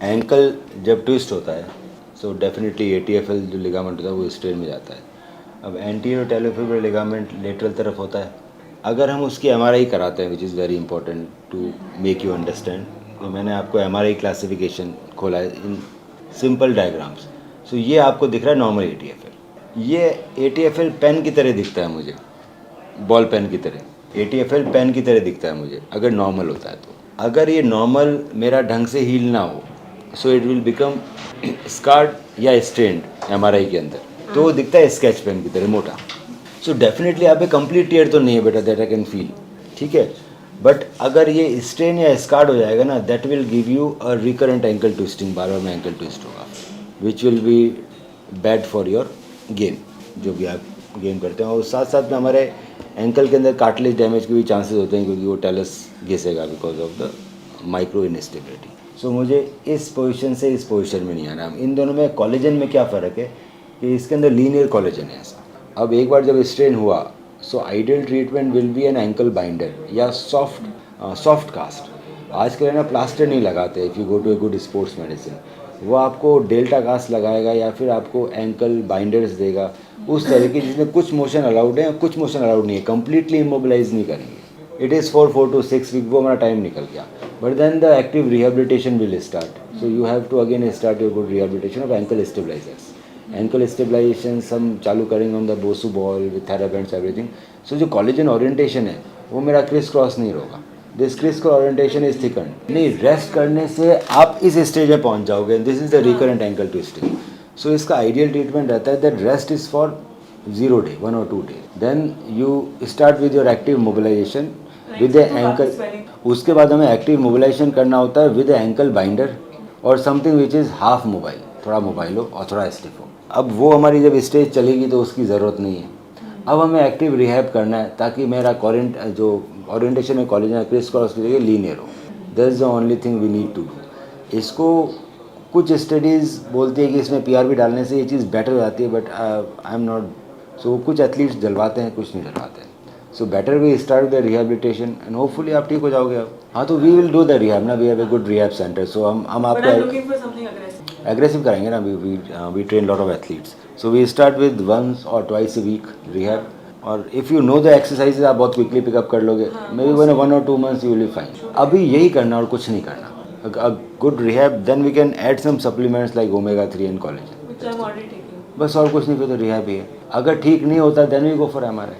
Ankle जब twist होता है सो डेफिनेटली एटीएफएल जो लिगामेंट होता है वो स्ट्रेन में जाता है। अब एंटीरियर टेलोफिब्रल लिगामेंट लेटरल तरफ होता है। अगर हम उसकी एमआरआई कराते हैं which is very important to make you understand, तो मैंने आपको एमआरआई क्लासिफिकेशन खोला है इन सिंपल डायग्राम्स। सो ये आपको दिख रहा है नॉर्मल एटीएफएल। ये एटीएफएल पेन की तरह दिखता है मुझे, बॉल पेन की तरह। एटीएफएल पेन की तरह दिखता है मुझे अगर नॉर्मल होता है तो। अगर ये नॉर्मल मेरा ढंग से हील ना हो so it will become scarred या स्ट्रेंड एमआरआई के अंदर, तो वो दिखता है स्केच पेन की तरह मोटा। सो डेफिनेटली यहाँ पे कंप्लीट टीयर तो नहीं है बेटा, दैट आई कैन फील, ठीक है। बट अगर ये स्ट्रेन या स्कार्ड हो जाएगा ना, that will give you a recurrent ankle twisting, बार बार में एंकल ट्विस्ट होगा, which will be bad for your game, जो भी आप गेम करते हैं। और साथ साथ में हमारे एंकल के अंदर कार्टिलेज डैमेज के भी चांसेस होते हैं, क्योंकि वो टेलस घिसेगा because of the micro instability. So मुझे इस पोजीशन से इस पोजीशन में नहीं आना। इन दोनों में कोलेजन में क्या फ़र्क है कि इसके अंदर लीनियर कोलेजन है ऐसा। अब एक बार जब स्ट्रेन हुआ so ideal treatment will be an ankle binder या सॉफ्ट कास्ट। आजकल ना प्लास्टर नहीं लगाते, if you go to a good sports medicine, वो आपको डेल्टा कास्ट लगाएगा या फिर आपको एंकल बाइंडर्स देगा उस तरह की, जिसमें कुछ मोशन अलाउड है कुछ मोशन अलाउड नहीं है, कंप्लीटली इमोबिलाइज नहीं करेंगे। It is for 4 to 6 week, वो हमारा टाइम निकल गया। But then the active rehabilitation will start. So you have to again start your good rehabilitation of ankle stabilisers. Ankle stabilisation हम चालू करेंगे on the bosu ball with therabands everything. So जो collagen orientation है वो मेरा Chris cross नहीं होगा, this criss cross orientation is thickened. नहीं, रेस्ट करने से आप इस स्टेज में पहुंच जाओगे, this is the recurrent ankle twisting. So इसका आइडियल ट्रीटमेंट रहता है that rest is for 0 day, 1 or 2 days, then you start with your active mobilization with the ankle। उसके बाद हमें एक्टिव मोबिलाइजेशन करना होता है विद एंकल बाइंडर और something which is half mobile, थोड़ा मोबाइल हो और थोड़ा स्टिफ हो। अब वो हमारी जब स्टेज चलेगी तो उसकी ज़रूरत नहीं है। अब हमें एक्टिव रिहैब करना है ताकि मेरा जो ओरिएंटेशन है कॉलेज में क्रिस क्रॉस की जगह लीनियर हो। That is the only thing we need to do. इसको कुछ स्टडीज़ बोलती है कि इसमें पीआरबी डालने से ये चीज़ बेटर हो जाती है, but I am not. So कुछ एथलीट्स जलवाते हैं, कुछ नहीं जलवाते हैं। So better we start the rehabilitation and hopefully आप ठीक हो जाओगे। अब हाँ, तो we will do the rehab ना, we have a good rehab centre. So हम आपको एग्रेसिव करेंगे ना। We train lot of athletes, so we start with 1 or 2 a week rehab. और if you know the exercises आप बहुत quickly pickup कर लोगे। May be 1 or 2 months you will be fine. अभी यही करना और कुछ नहीं करना। A good rehab, then we can add some supplements like omega-3 and collagen। which I'm already taking। बस और कुछ नहीं, फिर तो रिहैब ही है। अगर ठीक नहीं होता then we go for MRI।